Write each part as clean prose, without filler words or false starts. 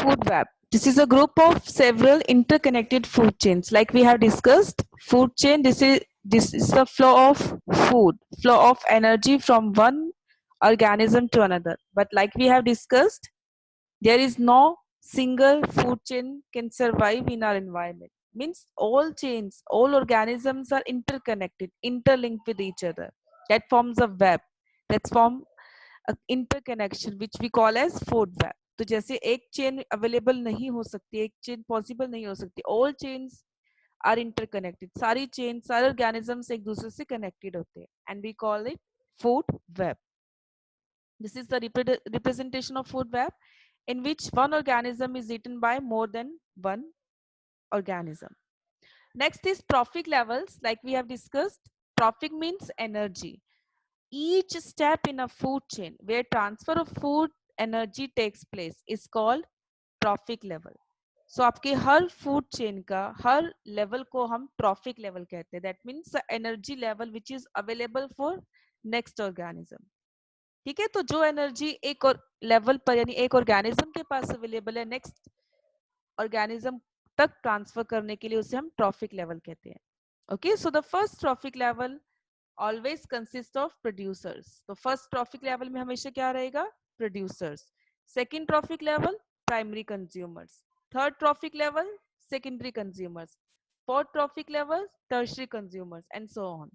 Food web. This is a group of several interconnected food chains. Like we have discussed, food chain, this is the flow of food, flow of energy from one organism to another. But like we have discussed, there is no single food chain can survive in our environment. Means all chains, all organisms are interconnected, interlinked with each other. That forms a web. That's form interconnection which we call as food web. तो जैसे एक chain available नहीं हो सकती, एक chain possible नहीं हो सकती, ऑल चेन्स आर इंटरकनेक्टेड. सारी चेन, सारे ऑर्गेनिजम्स एक दूसरे से कनेक्टेड होते हैं and we call it food web. This is the representation of food web in which one organism is eaten by more than one organism. Next is trophic levels. Like we have discussed, trophic means energy. Each step in a food chain where transfer of food energy takes place is called trophic level. So आपके हर food chain का हर level को हम trophic level कहते हैं. That means the energy level which is available for next organism. ठीक है, तो जो एनर्जी एक और लेवल पर यानी एक ऑर्गेनिज्म के पास अवेलेबल है नेक्स्ट ऑर्गेनिज्म तक ट्रांसफर करने के लिए उसे हम ट्रॉफिक लेवल कहते हैं. Okay, so the first trophic level always consist of producers. तो first trophic level में हमेशा क्या रहेगा? Producers. Second trophic level, primary consumers. Third trophic level, secondary consumers. Fourth trophic level, tertiary consumers, and so on.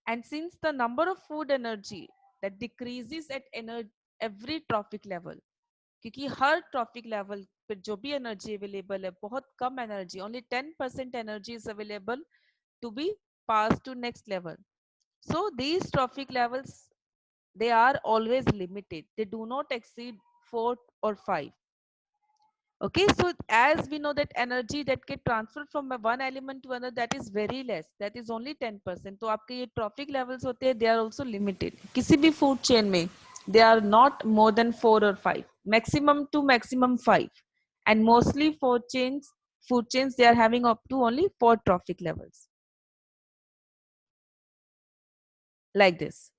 And since the number of food energy that decreases at every trophic level, क्योंकि हर trophic level पर जो भी energy available है बहुत कम energy, only 10% energy is available to be passed to next level. So these trophic levels, they are always limited. They do not exceed 4 or 5. Okay, so as we know that energy that get transferred from one element to another, that is very less. That is only 10%. तो आपके ये trophic levels होते हैं, they are also limited. किसी भी food chain में, they are not more than 4 or 5. Maximum to maximum 5. And mostly food chains, they are having up to only 4 trophic levels. Like this.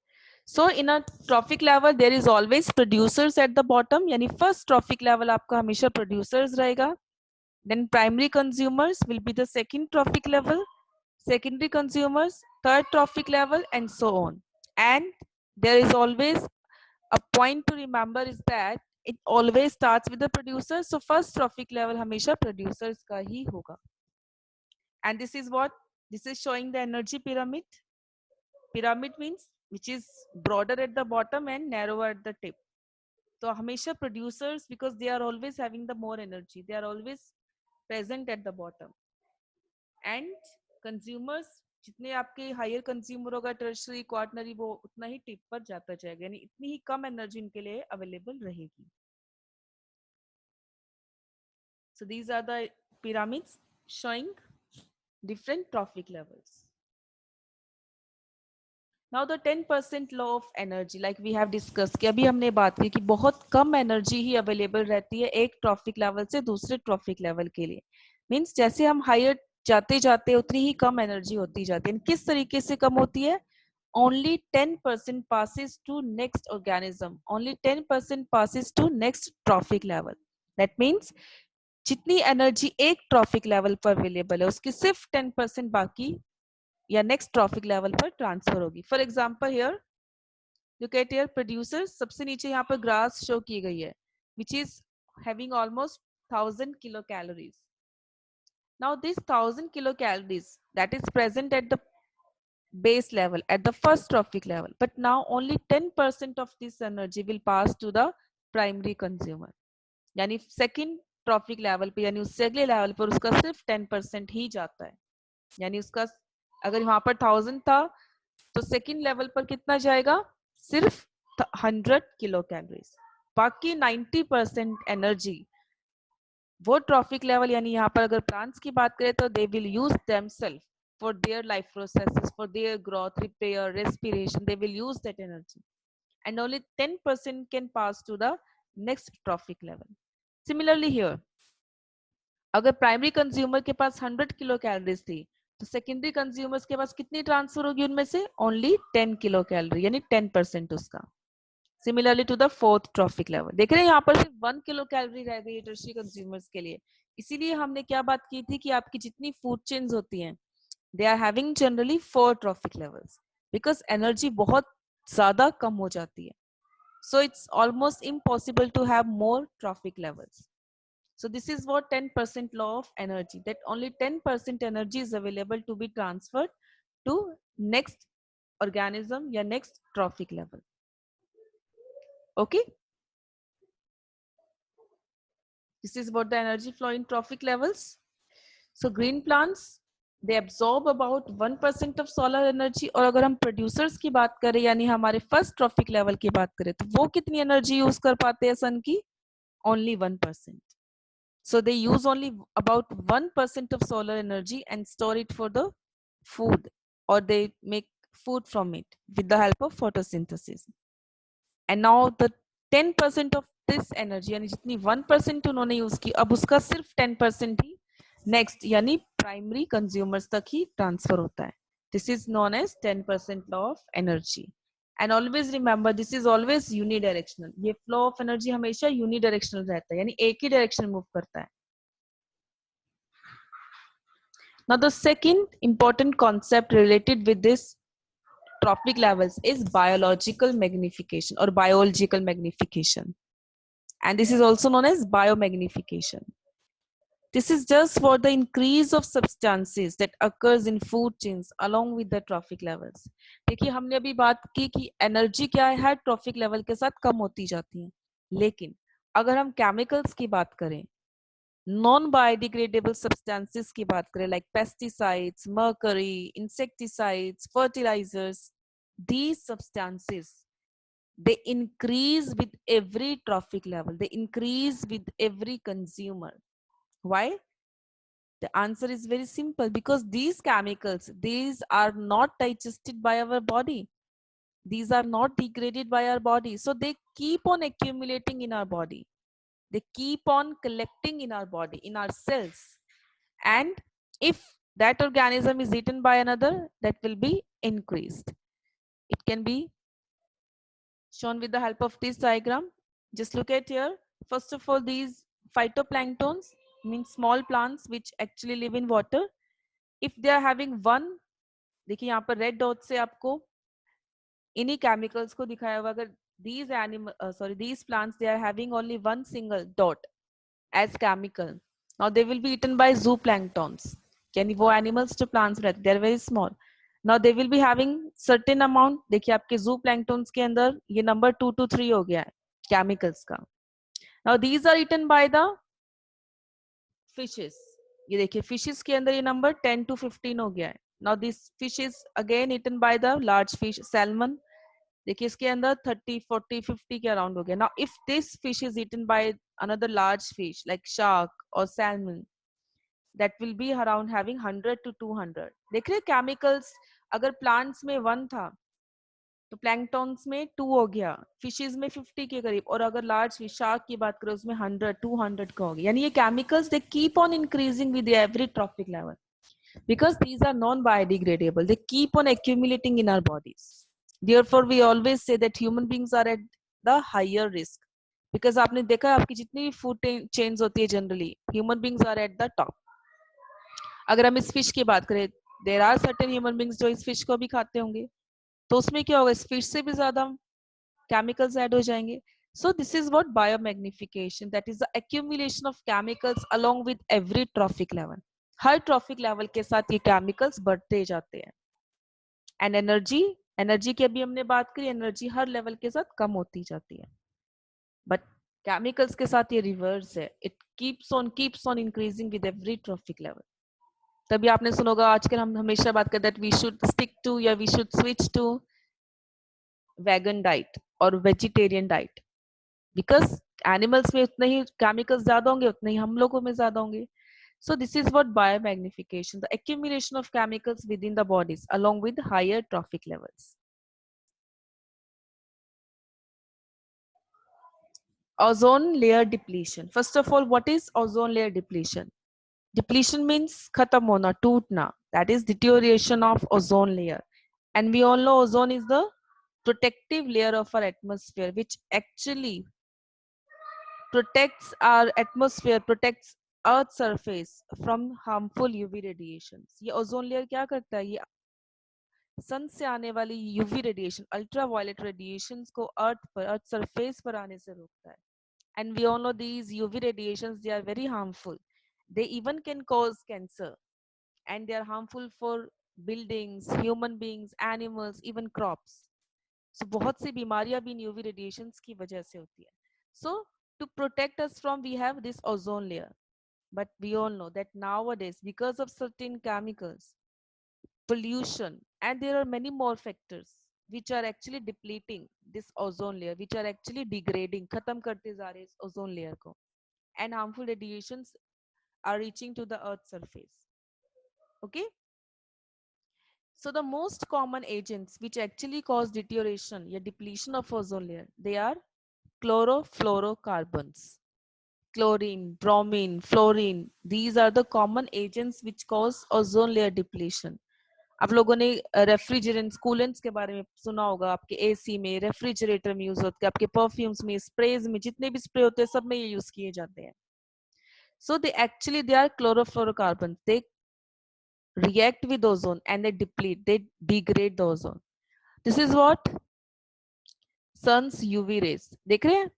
So in a trophic level there is always producers at the bottom, यानी first trophic level आपका हमेशा producers रहेगा. Then primary consumers will be the second trophic level, secondary consumers third trophic level, and so on. And there is always a point to remember is that it always starts with the producers. So first trophic level हमेशा producers का ही होगा. And this is what this is showing the energy pyramid. Pyramid means which is broader at the bottom and narrower at the tip. So हमेशा producers, because they are always having the more energy, they are always present at the bottom. And consumers, जितने आपके higher consumer होगा tertiary quaternary, वो उतना ही tip पर जाता जाएगा, यानी इतनी ही कम energy इनके लिए available रहेगी. So these are the pyramids showing different trophic levels. Now the 10% law of energy, like we have discussed, कि अभी हमने बात की कि बहुत कम एनर्जी ही अवेलेबल रहती है एक ट्रॉफिक लेवल से दूसरे ट्रॉफिक लेवल के लिए. मींस जैसे हम हायर जाते जाते उतनी ही कम एनर्जी होती जाती है. किस तरीके से कम होती है? Only 10% passes to next organism. Only 10% passes to next trophic level. That means जितनी एनर्जी एक ट्रॉफिक लेवल पर अवेलेबल है उसकी सिर्फ 10% बाकी या नेक्स्ट ट्रॉफिक लेवल पर ट्रांसफर होगी. For example here look at here producers, सबसे नीचे यहाँ पर ग्रास शो की गई है which is having almost 1000 kilocalories. Now this 1000 kilocalories that is present at the base level at the first trophic level, but now only 10% of this energy will pass to the primary consumer. यानी second trophic level पे यानी उससे अगले level पर उसका सिर्फ 10% ही जाता है. यानी उसका अगर वहां पर 1000 था तो सेकंड लेवल पर कितना जाएगा? सिर्फ 100 किलो कैलोरीज. बाकी 90% एनर्जी वो ट्रॉफिक लेवल यानी यहाँ पर अगर प्लांट्स की बात करें तो they will use themselves for their life processes, for their growth, repair, respiration. They will use that energy, and only 10% can pass to the next trophic level. Similarly here, अगर primary consumer के पास 100 kilo calories थी तो secondary consumers के पास कितनी transfer होगी? उनमें से only 10 kilo calorie, यानी 10% उसका. Similarly to the fourth trophic level. देख रहे हैं यहाँ पर सिर्फ 1 किलो कैलोरी रह गई है टर्शियरी कंज्यूमर्स के लिए। इसीलिए हमने क्या बात की थी कि आपकी जितनी फूड चेन्स होती हैं they are having generally 4 trophic levels, because energy बहुत ज्यादा कम हो जाती है। So it's almost impossible to have more trophic levels. So this is what 10% law of energy, that only 10% energy is available to be transferred to next organism या next trophic level. Okay. This is what the energy flow in trophic levels. So green plants, they absorb about 1% of solar energy. और अगर हम producers की बात करें यानी हमारे first trophic level की बात करें तो वो कितनी energy use कर पाते हैं sun की? Only 1%. So they use only about 1% of solar energy and store it for the food, or they make food from it with the help of photosynthesis. And now the 10% of this energy यानी जितनी 1% उन्होंने use की अब उसका सिर्फ 10% ही next यानी primary consumers तक ही transfer होता है. This is known as 10% law of energy. And always remember, this is always unidirectional. ये flow of energy हमेशा unidirectional रहता है, यानी एक ही direction move करता है. Now the second important concept related with this trophic levels is biological magnification or biological magnification. And this is also known as biomagnification. This is just for the increase of substances that occurs in food chains along with the trophic levels. देखिए हमने अभी बात की कि energy क्या है trophic level के साथ कम होती जाती है, लेकिन अगर हम केमिकल्स की बात करें, नॉन बायोडिग्रेडेबल सब्सटेंसेस की बात करें like pesticides, mercury, insecticides, fertilizers, these substances they increase with every trophic level, they increase with every consumer. Why? The answer is very simple, because these chemicals, these are not digested by our body, these are not degraded by our body, so they keep on accumulating in our body, they keep on collecting in our body, in our cells, and if that organism is eaten by another, that will be increased. It can be shown with the help of this diagram. Just look at here. First of all, these phytoplanktons means small plants which actually live in water. If they are having one, देखिए यहाँ पर red dot से आपको इन्हीं chemicals को दिखाया हुआ, अगर these plants they are having only one single dot as chemical, now they will be eaten by zooplanktons. यानी वो animals जो plants रहते, they are very small. Now they will be having certain amount. देखिए आपके zooplanktons के अंदर ये number 2 to 3 हो गया है chemicals का. Now these are eaten by the fishes. ये देखिए fishes के अंदर ये number 10 to 15 हो गया है. Now this fish is again eaten by the large fish, salmon. देखिए इसके अंदर 30, 40, 50 के अराउंड हो गया. Now if this fish is eaten by another large fish like shark or salmon, that will be around having 100 to 200. देख रहे chemicals, अगर plants में 1 था तो प्लैंकटॉन्स में 2 हो गया, फिशेस में 50 के करीब, और अगर लार्ज फिश शार्क की बात करें उसमें 100, 200 का हो गया. यानी ये chemicals they keep on increasing with every trophic level, because these are non biodegradable, they keep on accumulating in our bodies. Therefore we always say that human beings are at the higher risk, because आपने देखा आपकी जितनी food chains होती है generally human beings are at the top. अगर हम इस fish की बात करें, there are certain human beings जो इस फिश को भी खाते होंगे, तो उसमें क्या होगा, इस फिश से भी ज्यादा केमिकल्स ऐड हो जाएंगे. So this is what biomagnification, that is the accumulation of chemicals along with every trophic level. Her trophic level के साथ ये केमिकल्स बढ़ते जाते हैं. एंड एनर्जी की अभी हमने बात करी, एनर्जी हर लेवल के साथ कम होती जाती है, बट केमिकल्स के साथ ये रिवर्स है, it keeps on increasing with every trophic level. तभी आपने सुना होगा आजकल हम हमेशा बात करते हैं वी शुड स्टिक टू या we should switch to vegan diet और वेजिटेरियन डाइट, बिकॉज एनिमल्स में उतने ही केमिकल्स ज्यादा होंगे उतने ही हम लोगों में ज्यादा होंगे. So this is what biomagnification, the accumulation of chemicals within the bodies along with higher trophic levels. Ozone layer depletion. First of all, what is ozone layer depletion? Depletion means khatam hona, tootna. That is deterioration of ozone layer. And we all know ozone is the protective layer of our atmosphere, which actually protects our atmosphere, protects Earth's surface from harmful UV radiations. ये ozone layer क्या करता है? ये सन से आने वाली UV radiation, ultraviolet radiations को earth surface पर आने से रोकता है. And we all know these UV radiations, they are very harmful. They even can cause cancer, and they are harmful for buildings, human beings, animals, even crops. So बहुत सी बीमारियां भी इन UV radiations की वजह से होती है. So to protect us from, we have this ozone layer. But we all know that nowadays, because of certain chemicals, pollution, and there are many more factors which are actually depleting this ozone layer, which are actually degrading, खत्म करते जा रहे हैं इस ozone layer को, and harmful radiations are reaching to the earth's surface. Okay, so the most common agents which actually cause deterioration या depletion of ozone layer, they are chlorofluorocarbons. Chlorine, bromine, fluorine, these are the common agents which cause ozone layer depletion. आप लोगों ने refrigerants, coolants के बारे में सुना होगा. आपके एसी में, रेफ्रिजरेटर में यूज होते हैं, आपके परफ्यूम्स में, स्प्रेज में, जितने भी स्प्रे होते हैं सब में ये यूज किए जाते हैं. So they are chlorofluorocarbons. They react with ozone and they deplete, they degrade the ozone. This is what sun's UV rays. देख रहे हैं?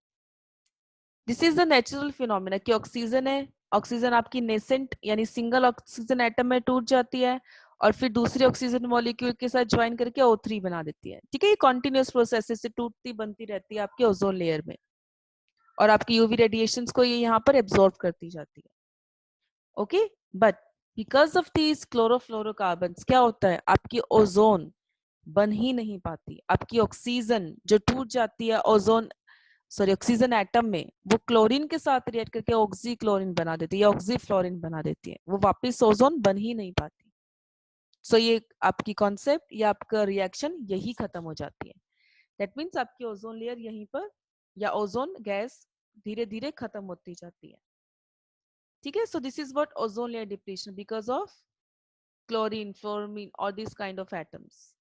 This is the natural phenomena कि ऑक्सीजन है, ऑक्सीजन आपकी नेसेंट यानी सिंगल ऑक्सीजन एटम में टूट जाती है और फिर दूसरे ऑक्सीजन मॉलिक्यूल के साथ ज्वाइन करके O3 बना देती है. ठीक है, ये कॉन्टिन्यूस प्रोसेस से टूटती बनती रहती है आपके ओजोन लेयर में, और आपकी यूवी रेडिएशंस को ये यहाँ पर एब्जॉर्ब करती जाती है. Okay, but because of these chlorofluorocarbons क्या होता है, आपकी ओजोन बन ही नहीं पाती. आपकी ऑक्सीजन जो टूट जाती है ओजोन, सॉरी ऑक्सीजन एटम में, वो क्लोरीन के साथ रिएक्ट करके ऑक्सी क्लोरीन बना देती है या ऑक्सी फ्लोरीन बना देती है. वो वापस ओजोन बन ही नहीं पाती. सो ये आपकी कॉन्सेप्ट या आपका रिएक्शन यही खत्म हो जाती है. दैट मीन्स आपकी ओजोन लेयर यहीं पर या ओजोन गैस धीरे धीरे खत्म होती जाती है. ठीक है, so this is what ozone layer depletion because of chlorine, fluorine, or these kind of atoms.